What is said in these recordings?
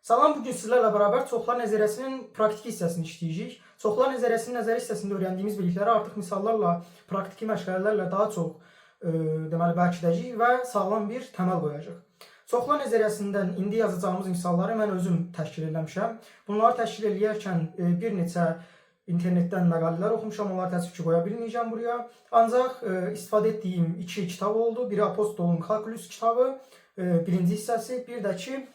Salam, bugün sizlerle beraber çoxlar nəzəriyyəsinin praktiki hissəsini işləyəcəyik. Çoxlar nəzəriyyəsinin nəzəri hissəsində öyrəndiyimiz bilikləri artıq misallarla, praktiki məşğələlərlə daha çox bərkidəcəyik və sağlam bir təməl qoyacaq. Çoxlar nəzəriyyəsindən indi yazacağımız misalları mən özüm təşkil etmişəm. Bunları təşkil edərkən bir neçə internetdən məqalələr oxumuşam, onları təəssüf ki qoya bilməyəcəm buraya. Ancaq istifadə etdiyim iki kitab oldu. Biri Apostolun Kalkulus kitabı, birinci hissəsi, bir də ki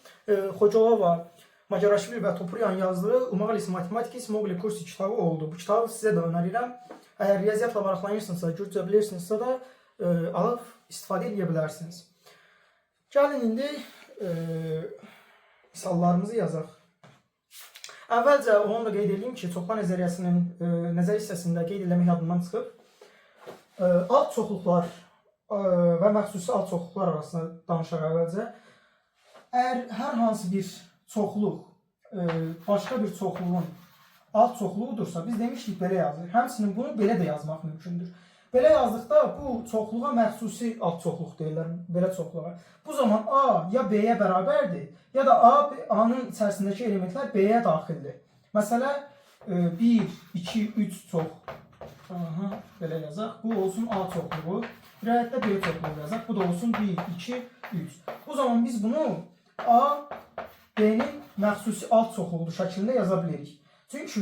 Xocalova, Macaraşvili və Topuryan yazdığı Umalis Matematikis Mogli Kursi kitabı oldu. Bu kitabı sizə də önərirəm. Əgər riyaziyyatla maraqlanırsınızsa, gürcə bilirsinizsə də alıb istifadə edə bilərsiniz. Gəlin indi misallarımızı yazaq. Əvvəlcə onu da qeyd edeyim ki, çoxlar nəzəriyyəsinin nəzər hissəsində qeyd eləmək yadından çıxıb. Alt çoxluqlar və məxsusi alt çoxluqlar arasında danışaq əvvəlcə. Əgər hər hansı bir çoxluq başqa bir çoxluğun alt çoxluğudursa, biz demişdik belə yazılır. Həmçinin bunu belə də yazmaq mümkündür. Belə yazdıqda bu çoxluğa məxsusi alt çoxluq deyirlər, belə çoxluğa. Bu zaman A ya B-yə bərabərdir, ya da A-nın içərisindəki elementlər B-yə daxildir. Məsələ 1, 2, 3 çox. Belə yazaq. Bu olsun A çoxluğu. Rəyətdə B çoxluğu yazaq. Bu da olsun 1, 2, 3. Bu zaman biz bunu A, B-nin məxsusi alt çoxluğu şəklində yaza bilirik. Çünki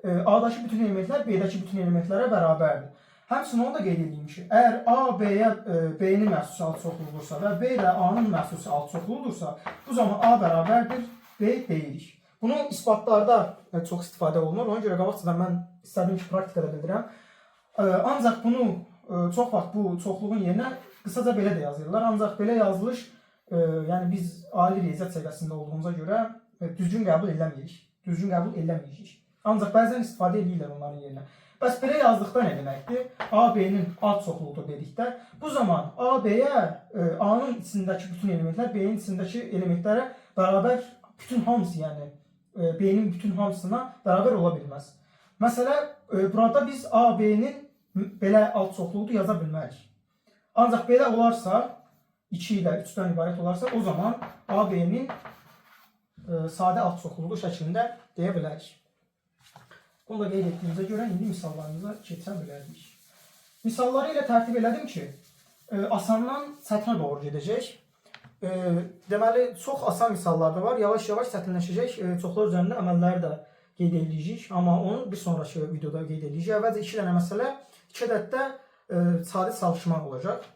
A-dakı bütün elementlər B-dəki bütün elementlərə bərabərdir. Həmçinin onu da qeyd edeyim ki, əgər A, B-nin məxsusi alt çoxluğudursa və B də A-nın məxsusi alt çoxluğudursa, bu zaman A bərabərdir, B deyirik. Bunun isbatlarda çox istifadə olunur. Ona görə qabaqcadan mən istədim ki, praktikada bildirəm. Ancaq bunu çox vaxt bu çoxluğun yerinə qısaca belə də yazırlar. Ancaq belə yazılış, yəni biz ali riyaziyyat səviyyəsində olduğumuza görə düzgün qəbul eləməyik. Ancaq bəzən istifadə edirlər onların yerinə. Bəs belə yazdıqda nə deməkdir? A, B-nin alt çoxluğudur dedikdə, bu zaman A, B-yə A-nın içindəki bütün elementlər B-nin içindəki elementlərə bərabər, bütün hamısı, yəni B-nin bütün hamısına bərabər ola bilməz. Məsələ, burada biz A, B-nin belə alt çoxluğudur yaza bilmərik. Ancaq belə olarsa, 2 ilə 3-dən ibarət olarsa, o zaman A, B-nin sadə alt çoxluğu şəklində deyə bilərik. Bunu da qeyd etdiyimizə görə indi misallarımıza keçə bilərik. Misalları ilə tərtib elədim ki, asandan çətinə doğru gedəcək. Deməli, çox asan misallar da var. Yavaş-yavaş çətinləşəcək. Çoxlar üzərində əməlləri də qeyd edəcəyik. Amma onu bir sonraki videoda qeyd edəcəyik. Əvvəlcə 2 dənə məsələ, 2 ədəddə sadə çalışmaq olacaq.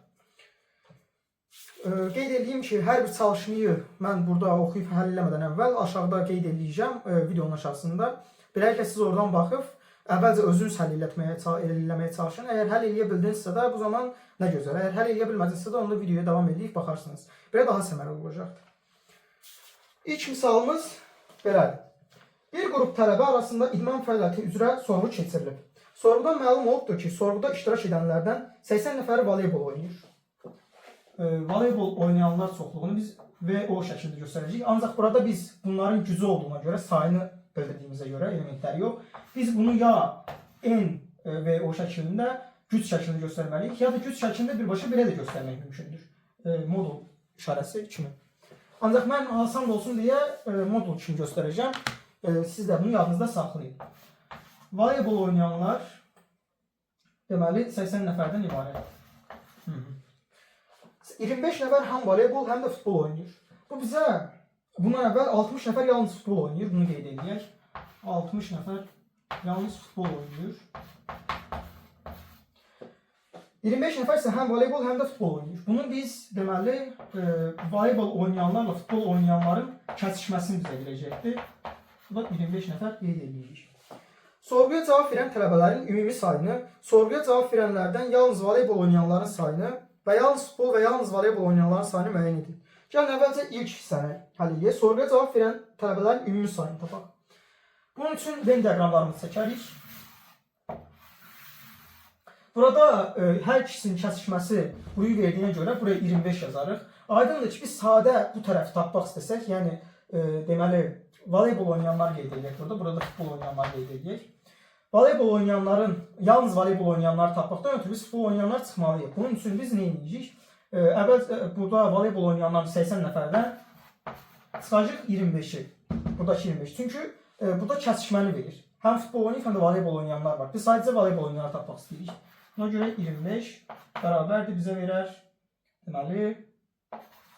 Qeyd edeyim ki, hər bir çalışmayı mən burada oxuyub həll eləmədən əvvəl aşağıda qeyd edəcəm videonun aşağısında. Beləliklə siz oradan baxıb əvvəlcə özünüz həll eləməyə çalışın. Əgər həll eləyə bildinizsə də bu zaman nə gözəl. Əgər həll eləyə bilmədinizsə də onda videoya davam edib baxarsınız. Belə daha səmərəli olacaqdır. İlk misalımız belədir. Bir qrup tələbə arasında idman fəaliyyəti üzrə sorğu keçirilib. Sorğudan məlum olubdur ki, sorğuda iştirak edənlərdən 80 nəfəri voleybol oynayır. Voleybol oynayanlar çoxluğunu biz VO şəklində göstərəcəyik. Ancaq burada biz bunların gücü olduğuna görə, sayını bildirdiyimizə görə, elementləri yox. Biz bunu ya N VO şəklində, güc şəklində göstərməliyik, ya da güc şəklində birbaşa belə də göstərmək mümkündür. Modul işarəsi kimi. Ancaq mən asan olsun deyə modul kimi göstərəcəm. Siz də bunu yadınızda saxlayın. Voleybol oynayanlar deməli 80 nəfərdən ibarət. 25 nəfər həm voleybol, həm də futbol oynayır. Bu bizə bundan əvvəl 60 nəfər yalnız futbol oynayır. Bunu qeyd edək. 60 nəfər yalnız futbol oynayır. 25 nəfər isə həm voleybol, həm də futbol oynayır. Bunu biz deməli voleybol oynayanlarla futbol oynayanların kəsişməsini bizə verəcəkdir. Bu da 25 nəfər qeyd edirik. Sorğuya cavab verən tələbələrin ümumi sayını, sorğuya cavab verənlərdən yalnız voleybol oynayanların sayını və yalnız futbol və yalnız voleybol oynayanların sayını müəyyən edin. Gəlin əvvəlcə ilk hissəni həll edək. Sorğuya cavab verən tələbələrin ümumi sayını tapaq. Bunun üçün Venn diaqramlarımızı çəkərik. Burada hər ikisinin kəsişməsi buyu verdiyinə görə buraya 25 yazarıq. Aydındır ki, biz sadə bu tərəfi tapmaq istəsək, yəni deməli voleybol oynayanlar qeyd edək burada da futbol oynayanlar qeyd edək. Voleybol oynayanların, yalnız voleybol oynayanları tapmaqdan ötürü biz futbol oynayanlar çıxmalıyıq. Bunun üçün biz nə edəcəyik? Əvvəl burada voleybol oynayanların 80 nəfərdən çıxacaq 25-i. Buradakı 25. Çünki burada kəsişməni verir. Həm futbol oynayıb, həm də voleybol oynayanlar var. Biz sadəcə voleybol oynayanları tapmaq istəyirik. Buna görə 25 bərabərdir bizə verər. Deməli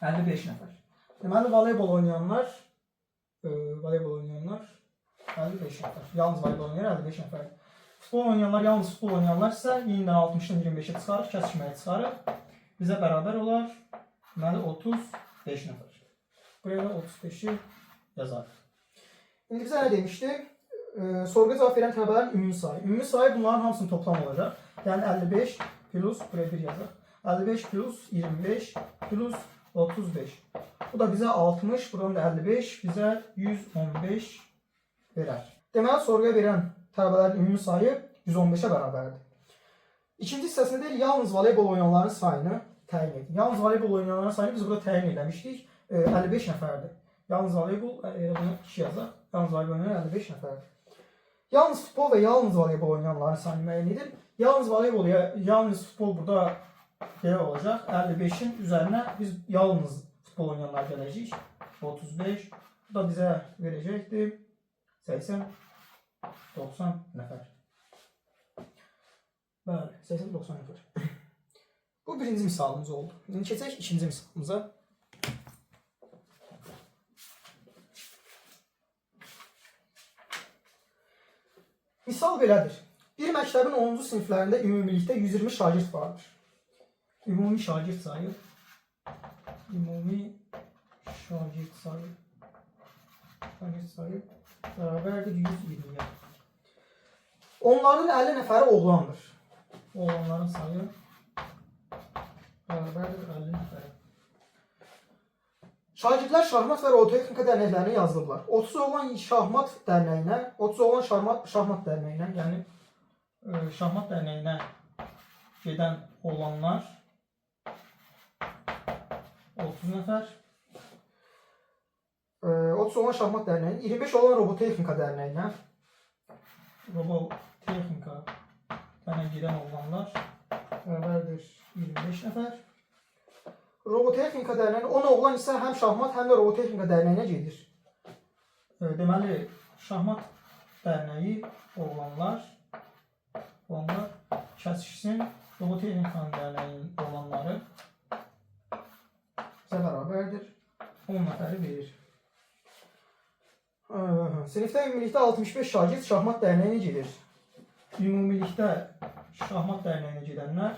55 nəfər. Deməli voleybol oynayanlar 55 nəfər. Yalnız voleybol oynayanlar 55 nəfər. Futbol oynayanlar, yalnız futbol oynayanlar isə yenidən 60-dan 25-ə çıxarıq, kəsişməyə çıxarıq. Bizə bərabər olar. Deməli 35 nəfər. Buraya da 35-i yazarıq. İndi bizə nə demişdi? Sorğuya cavab verən tələbələrin ümumi sayı. Ümumi sayı bunların hamısının toplamı olacaq. Yəni 55 plus, buraya 1 yazaq. 55 plus 25 plus 35. Bu da bizə 60, buradan da 55, bizə 115 verər. Deməli, sorğuya verən tələbələrin ümumi sayı 115-ə bərabərdir. İkinci hissəsində deyil, yalnız voleybol oynayanların sayını təyin edin. Yalnız voleybol oynayanların sayını biz burada təyin eləmişdik. 55 nəfərdir. Yalnız voleybol, bunu 2 yazaq. Yalnız voleybol oynayan 55 nəfərdir. Yalnız futbol və yalnız voleybol oynayanların sayını müəyyən edin. Yalnız voleybol, yalnız futbol burada belə olacaq. 55-in üzərinə biz yalnız futbol oynayanlar gələcəyik. 35. Bu da bizə verəcəkdir 80, 90 nəfər. Bəli, 80-90 nəfər. Bu birinci misalımız oldu. İndi keçək ikinci misalımıza. Misal belədir. Bir məktəbin 10-cu siniflərində ümumilikdə 120 şagird vardır. Ümumi şagird sayı. Bərabərdir 120-yə. Onların 50 nəfəri oğlandır. Oğlanların sayı bərabərdir 50 nəfəri. Şagirdlər şahmat və robotexnika dərnəklərinə yazılıblar. 30 oğlan şahmat dərnəyinə, yəni şahmat dərnəyinə gedən oğlanlar 30 nəfər. 30 oğlan şahmat dərnəyinə, 25 oğlan robotexnika dərnəyinə. Robotexnika dərnəyinə gedən oğlanlar bərabərdir 25 nəfər. Robotexnika dərnəyinə 10 oğlan isə həm şahmat, həm də robotexnika dərnəyinə gedir. Deməli, şahmat dərnəyi oğlanlar kəsişsin, robotexnika dərnəyinin oğlanları bizə bərabərdir 10 nəfəri verir. Sinifdə ümumilikdə 65 şagird şahmat dərnəyinə gedir. Ümumilikdə şahmat dərnəyinə gedənlər,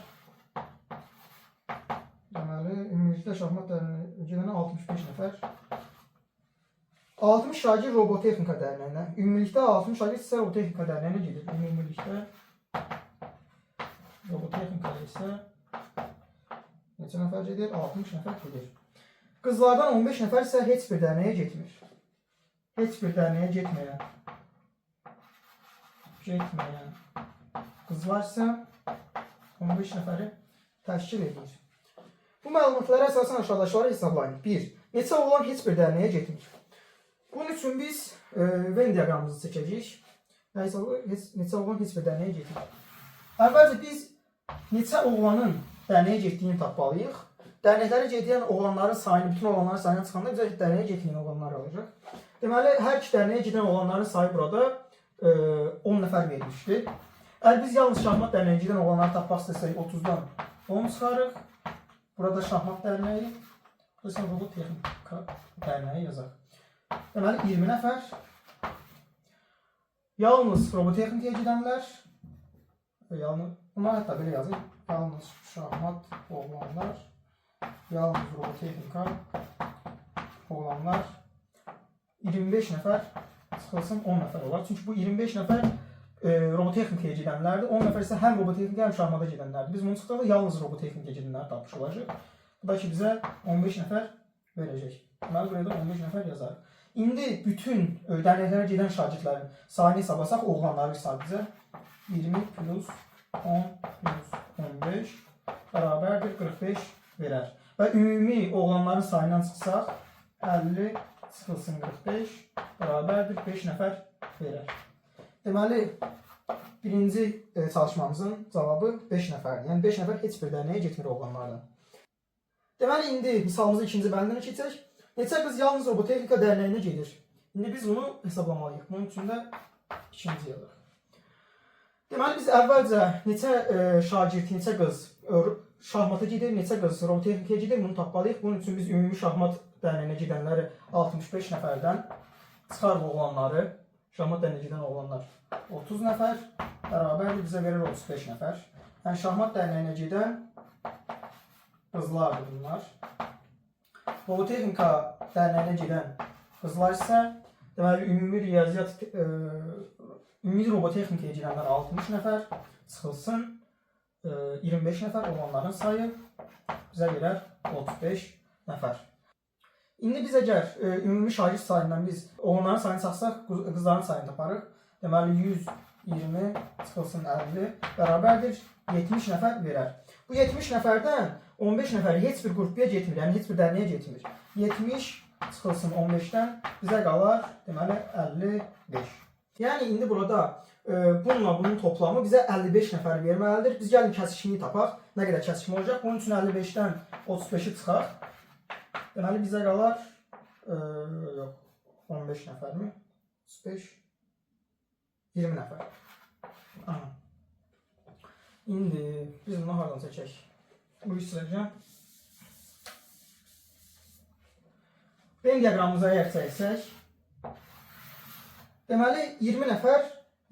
deməli, ümumilikdə şahmat dərnəyinə gedənlər 65 nəfər. 60 şagird robotexnika dərnəyinə. Ümumilikdə 60 şagird isə robotexnika dərnəyinə gedir. Ümumilikdə robotexnika isə neçə nəfər gedir? 60 nəfər gedir. Qızlardan 15 nəfər isə heç bir dərnəyə getmir. Heç bir dərnəyə getməyən qızlar isə 15 nəfəri təşkil edir. Bu məlumatlara əsasən aşağıdakıları hesablayın. 1. Neçə oğlan heç bir dərnəyə getmir? Bunun üçün biz Venn diaqramımızı çəkəcəyik. Neçə oğlan heç bir dərnəyə getmir. Əvvəlcə biz neçə oğlanın dərnəyə getdiyini tapmalıyıq. Dərnəklərə gedən oğlanların sayını, bütün oğlanların sayını çıxanda bizə dərnəyə getməyən oğlanlar olacaq. Deməli, hər iki dərnəyə gedən oğlanların sayı burada 10 nəfər verilmişdir. Əgər biz yalnız şahmat dərnəyə gedən oğlanları tapmaq istəsək 30-dan 10 çıxarıq. Burada şahmat dərnəyi, burada robotexnika dərnəyi yazaq. Deməli, 20 nəfər. Yalnız robotexnikaya gedənlər, bunlar hətta belə yazın. Yalnız şahmat oğlanlar, yalnız robotexnika oğlanlar 25 nəfər çıxılsın 10 nəfər olar. Çünki bu 25 nəfər robotexnikaya gedənlərdir. 10 nəfər isə həm robotexnikaya, həm şahmata gedənlərdir. Biz bunu çıxdığında yalnız robotexnikaya gedənləri tapmış olacaq. Bu da ki, bizə 15 nəfər verəcək. Deməli, buraya da 15 nəfər yazarıq. İndi bütün dərnəklərə gedən şagirdlərin sayını hesablasaq, oğlanları sadəcə 20 plus 10 plus 15 bərabərdir 45 verər. Və ümumi oğlanların sayından çıxsaq 50 çıxılsın 45 bərabərdir 5 nəfər verər. Deməli, birinci çalışmamızın cavabı 5 nəfərdir. Yəni 5 nəfər heç bir dərnəyə getmir oğlanlardan. Deməli, indi misalımızın ikinci bəndinə keçək. Neçə qız yalnız robotexnika dərnəyinə gedir? İndi biz bunu hesablamalıyıq. Bunun üçün də ikinci yazırıq. Deməli biz əvvəlcə neçə şagird, neçə qız şahmata gedir, neçə qız robotexnikaya gedir, bunu tapmalıyıq. Bunun üçün biz ümumi şahmat dərnəyinə gedənləri 65 nəfərdən çıxarıq oğlanları. Şahmat dərnəyinə gedən oğlanlar 30 nəfər, bərabər bizə verir 35 nəfər. Yəni şahmat dərnəyinə gedən qızlardır bunlar. Robotexnika dərnəyinə gedən qızlar isə deməli ümumi riyaziyyat ümumi robotexnikaya girənlər 60 nəfər çıxılsın, 25 nəfər olanların sayı bizə verər 35 nəfər. İndi biz əgər ümumi şagird sayından biz oğlanların sayını çıxsaq, qızların sayını taparıq. Deməli 120 çıxılsın 50 bərabərdir 70 nəfər verər. Bu 70 nəfərdən 15 nəfər heç bir qrupaya getmir, yəni heç bir dərnəyə getmir. 70 çıxılsın 15-dən bizə qalar deməli 55. Yəni indi burada bununla bunun toplamı bizə 55 nəfər verməlidir. Biz gəlin kəsişini tapaq. Nə qədər kəsişmə olacaq? Bunun üçün 55-dən 35-i çıxaq. Deməli bizə qalar yox 15 nəfərmi? 35 20 nəfər. Aha. İndi biz bunu hardan çəkək? Bu hissəcə Venn diaqramımıza əgər çəksək, deməli 20 nəfər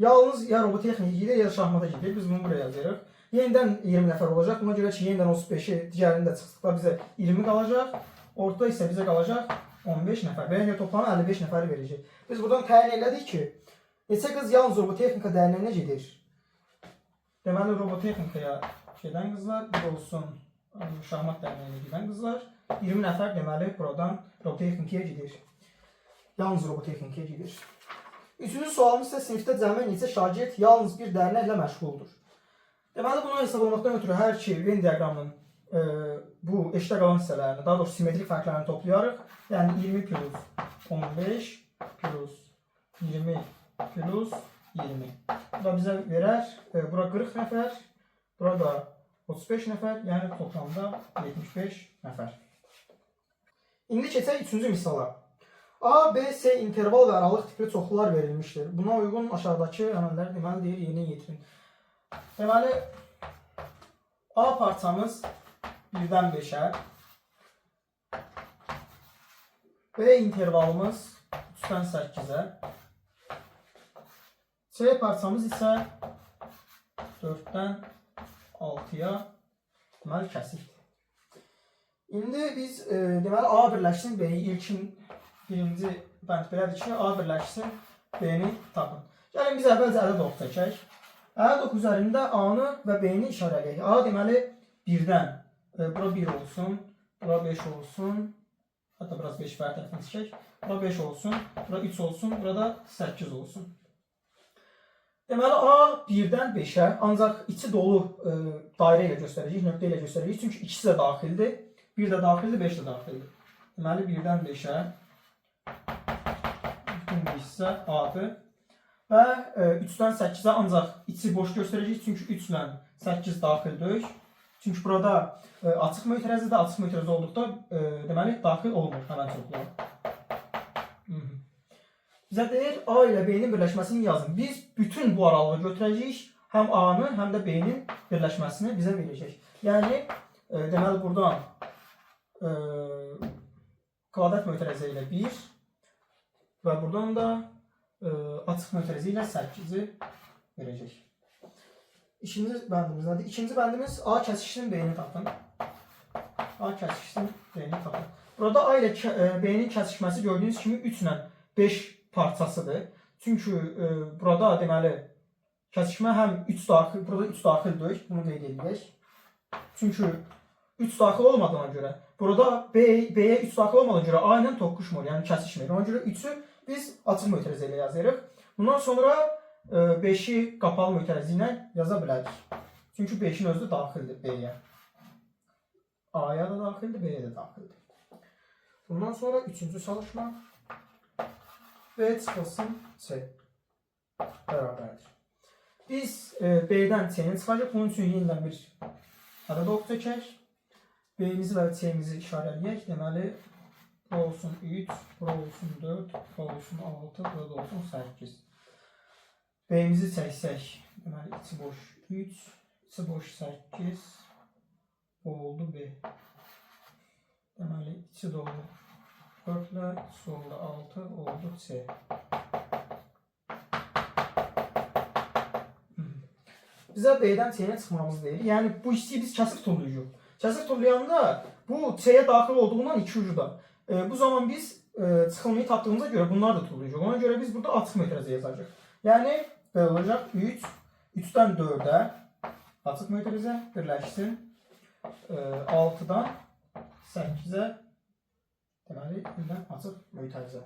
yalnız ya robotexnikaya gedir, ya da şahmata gedir. Biz bunu buraya yazırıq. Yenidən 20 nəfər olacaq. Buna görə ki, yenidən 35-i digərini də çıxdıqda bizə 20 qalacaq. Ortada isə bizə qalacaq 15 nəfər. Və yəni toplamı 55 nəfəri verəcək. Biz buradan təyin elədik ki, neçə qız yalnız robotexnika dərnəyinə gedir. Deməli robotexnikaya gedən qızlar, bir olsun şahmat dərnəyinə gedən qızlar. 20 nəfər deməli buradan robotexnikaya gedir. Yalnız robotexnikaya gedir. Üçüncü sualımız isə sinifdə cəmi neçə şagird yalnız bir dərnəklə məşğuldur. Deməli bunu hesablamaqdan ötürü hər iki Venn diaqramının bu eşitə qalan hissələrini, daha doğrusu simmetrik fərqlərini toplayarıq. Yəni 20 plus 15 plus 20 plus 20. Bu da bizə verər, bura 40 nəfər, burada 35 nəfər, yəni toplamda 75 nəfər. İndi keçək üçüncü misala. A, B, C interval və aralıq tipli çoxlular verilmişdir. Buna uyğun aşağıdakı əməllər deməli deyir yerinə yetirin. Deməli A parçamız 1-dən 5-ə, B intervalımız 3-dən 8-ə, C parçamız isə 4-dən 6-ya deməli kəsikdir. İndi biz deməli A birləşsin B-yi ilkin birinci bənd belədir ki, A birləşsin B-ni tapın. Gəlin biz əvvəlcə ədəd ox çəkək. Ədəd ox üzərində A-nı və B-ni işarələyək. A deməli 1-dən, bura 1 olsun, bura 5 olsun, hətta biraz 5 fərq tərəfini çəkək. Bura 5 olsun, bura 3 olsun, burada 8 olsun. Deməli A 1-dən 5-ə, ancaq içi dolu dairə ilə göstərəcəyik, nöqtə ilə göstərəcəyik. Çünki ikisi də daxildir, 1 də daxildir, 5 də daxildir. Deməli 1-dən 5-ə bütün hissə A-dır və 3-dən 8-ə ancaq içi boş göstərəcəyik, çünki 3 ilə 8 daxildir. Çünki burada açıq mötərəzidir, açıq mötərəzi olduqda deməli daxil olmur həmən çoxluğa. Bizə deyir A ilə B-nin birləşməsini yazın. Biz bütün bu aralığı götürəcəyik, həm A-nın, həm də B-nin birləşməsini bizə verəcək. Yəni deməli buradan kvadrat mötərəzi ilə 1 və buradan da açıq mötərəzi ilə 8-i verəcək. İkinci bəndimiz nədir? İkinci bəndimiz A kəsişinin B-ni tapın. A kəsişinin B-ni tapın. Burada A ilə B-nin kəsişməsi gördüyünüz kimi 3 ilə 5 parçasıdır. Çünki burada deməli kəsişmə həm 3 daxil, burada 3 daxildir. Bunu qeyd edək. Çünki 3 daxil olmadığına görə, burada B-yə 3 daxil olmadığına görə A ilə toqquşmur, yəni kəsişmir. Ona görə 3-ü biz açıq mötərəzi ilə yazırıq. Bundan sonra 5-i qapalı mötərəzi ilə yaza bilərik. Çünki 5-in özü daxildir B-yə. A-ya da daxildir, B-yə də daxildir. Bundan sonra 3-cü çalışma B çıxılsın C bərabərdir. Biz B-dən C-ni çıxacaq. Bunun üçün yenidən bir ədəd ox çəkək. B-mizi və C-mizi işarələyək. Deməli bura olsun 3, bura olsun 4, bura olsun 6, bura da olsun 8. B'mizi çəksək, deməli içi boş 3, içi boş 8, bu oldu B. Deməli içi dolu 4 ilə, içi dolu 6 oldu C. Bizə B'dən C-yə çıxmamız deyir. Yəni bu hissəyi biz kəsir tullayırıq. Kəsir tullayanda bu C-yə daxil olduğundan iki ucuda. Bu zaman biz çıxılmayı tapdığımıza görə bunları da tullayacaq. Ona görə biz burada açıq mötərizə yazacağıq. Yəni belə olacaq 3, 3-dən 4-ə açıq mötərizə birləşsin. 6-dan 8-ə deməli birdən açıq mötərizə.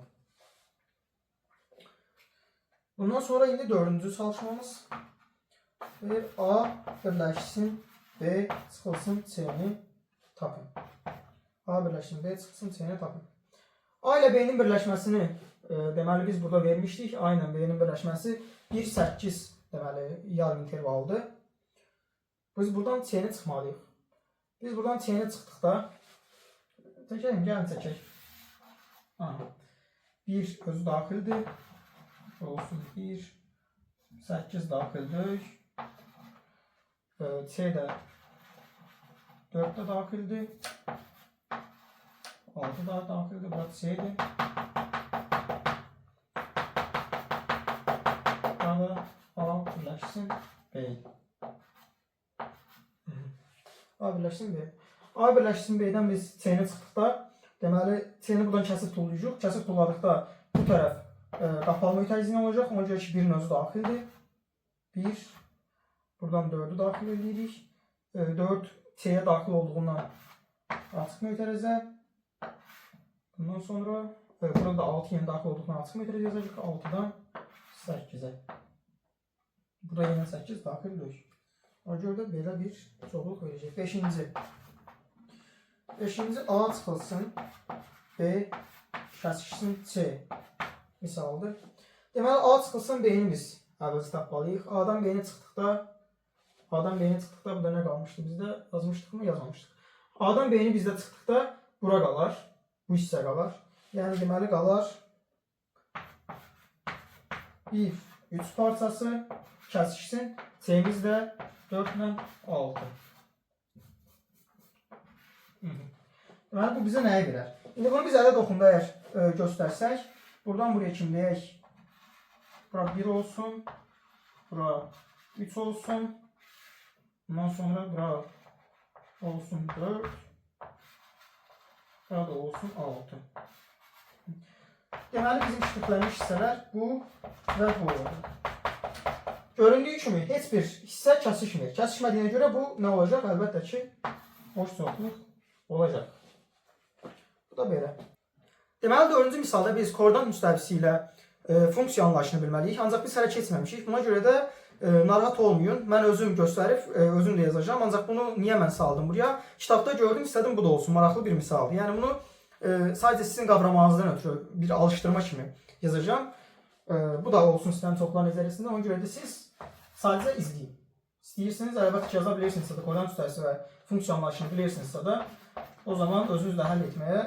Bundan sonra indi 4-cü çalışmamız. A birləşsin B çıxılsın C-ni tapın. A birləşsin B çıxılsın C-ni tapın. A ilə B-nin birləşməsini deməli biz burada vermişdik. A ilə B-nin birləşməsi 1-8 deməli yarım intervaldır. Biz buradan C-ni çıxmalıyıq. Biz buradan C-ni çıxdıqda çəkək, gəlin çəkək. 1 özü daxildir. Olsun 1 8 daxildir. C də 4 də daxildir. 6 da daxildir. Bura C-dir. Burada A birləşsin B. A birləşsin B. A birləşsin B-dən biz C-ni çıxdıqda deməli C-ni buradan kəsir tullayacaq. Kəsir tulladıqda bu tərəf qapalı mötərizə olacaq. Ona görə ki 1-in özü daxildir. 1 buradan 4-ü daxil edirik. 4 C-yə daxil olduğundan açıq mötərizə. Bundan sonra burada 6 yenə daxil olduğundan açıq mötərizə yazacaq. 6-dan 8-ə. Burada yenə 8 daxildir. Ona görə də belə bir çoxluq verəcək. 5-ci. 5-ci A çıxılsın. B kəsişsin C. Misaldır. Deməli A çıxılsın B-ni biz əvvəlcə tapmalıyıq. A'dan B-ni çıxdıqda burada nə qalmışdı? Bizdə yazmışdıqmı? Yazmamışdıq. A'dan B-ni bizdə çıxdıqda bura qalar. Bu hissə qalar. Yəni deməli qalar 1, 3 parçası kəsişsin. C-miz də 4 ilə 6. Deməli bu bizə nəyə verər? İndi bunu biz ələ toxunda əgər göstərsək, buradan buraya kimləyək? Bura 1 olsun. Bura 3 olsun. Bundan sonra bura olsun 4. Bura da olsun 6. Deməli bizim işlənmiş hissələr bu və bu olacaq. Göründüyü kimi heç bir hissə kəsişmir. Kəsişmədiyinə görə bu nə olacaq? Əlbəttə ki, boş çoxluq olacaq. Bu da belə. Deməli 4-cü misalda biz koordinat müstəvisi ilə funksiya anlayışını bilməliyik. Ancaq biz hələ keçməmişik. Buna görə də narahat olmayın. Mən özüm göstərib, özüm də yazacağam. Ancaq bunu niyə mən saldım buraya? Kitabda gördüm, istədim bu da olsun. Maraqlı bir misaldır. Yəni bunu sadəcə sizin qavramanızdan ötürü bir alışdırma kimi yazacağım. Bu da olsun sistem çoxlar nəzəriyyəsində. Ona görə də siz sadəcə izləyin. İstəyirsiniz, əlbəttə ki, yaza bilirsinizsə də, koordinat müstəvisi və funksiya anlayışını bilirsinizsə də, o zaman özünüz də həll etməyə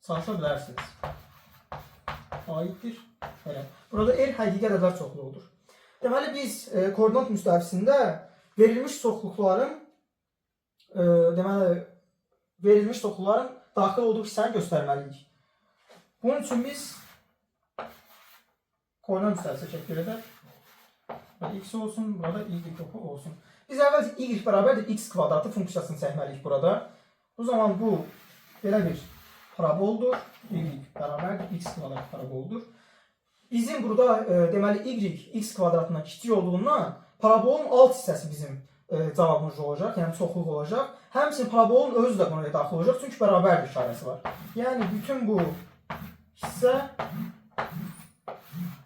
çalışa bilərsiniz. Aiddir. Burada R həqiqi ədədlər çoxluğudur. Deməli biz koordinat müstəvisində verilmiş çoxluqların daxil olduğu hissəni göstərməliyik. Bunun üçün biz koordinat müstəvisi çəkək edək. Burada x olsun, burada y topu olsun. Biz əvvəlcə y bərabərdir x kvadratı funksiyasını çəkməliyik burada. Bu zaman bu belə bir paraboldur. Y bərabərdir x kvadrat paraboldur. Bizim burada deməli y x kvadratından kiçik olduğundan parabolun alt hissəsi bizim cavabımız olacaq, yəni çoxluq olacaq. Həmçinin parabolun özü də buna daxil olacaq, çünki bərabərdir işarəsi var. Yəni bütün bu hissə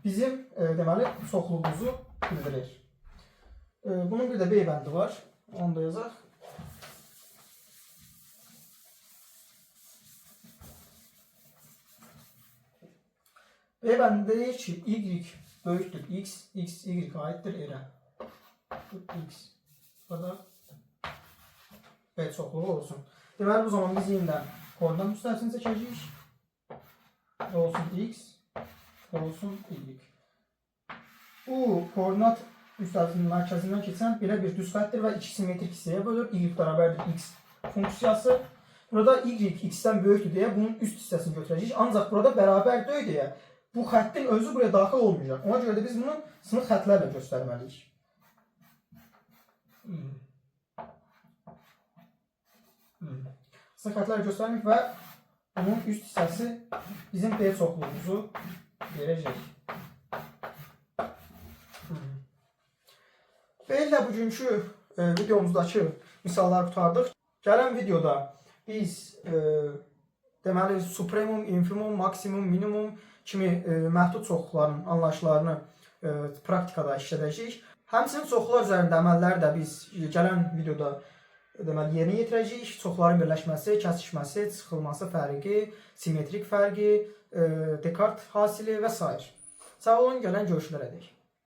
bizim deməli çoxluğumuzu bildirir. Bunun bir də B bəndi var. Onu da yazaq. B bəndi deyir ki, y böyükdür x, x, y aiddir R-ə. X. Burada B çoxluğu olsun. Deməli bu zaman biz yenidən koordinat müstəvisini çəkəcəyik. olsun x olsun y. Bu koordinat üstadının mərkəzindən keçən belə bir düz xəttir və iki simmetrik hissəyə bölür. Y bərabərdir x funksiyası. Burada y x-dən böyükdür deyə bunun üst hissəsini götürəcəyik. Ancaq burada bərabər deyil deyə bu xəttin özü buraya daxil olmayacaq. Ona görə də biz bunu sınıq xətlərlə göstərməliyik. Sınıq xətlərlə göstərmək və bunun üst hissəsi bizim B çoxluğumuzu verəcək. Belə bugünkü videomuzdakı misalları qurtardıq. Gələn videoda biz deməli supremum, infimum, maksimum, minimum kimi məhdud çoxluqların anlayışlarını praktikada işlədəcəyik. Həmçinin çoxluqlar üzərində əməlləri də biz gələn videoda deməli yerinə yetirəcəyik. Çoxluqların birləşməsi, kəsişməsi, çıxılması fərqi, simmetrik fərqi, Descartes hasili və s. Sağ olun, gələn görüşlərə dək.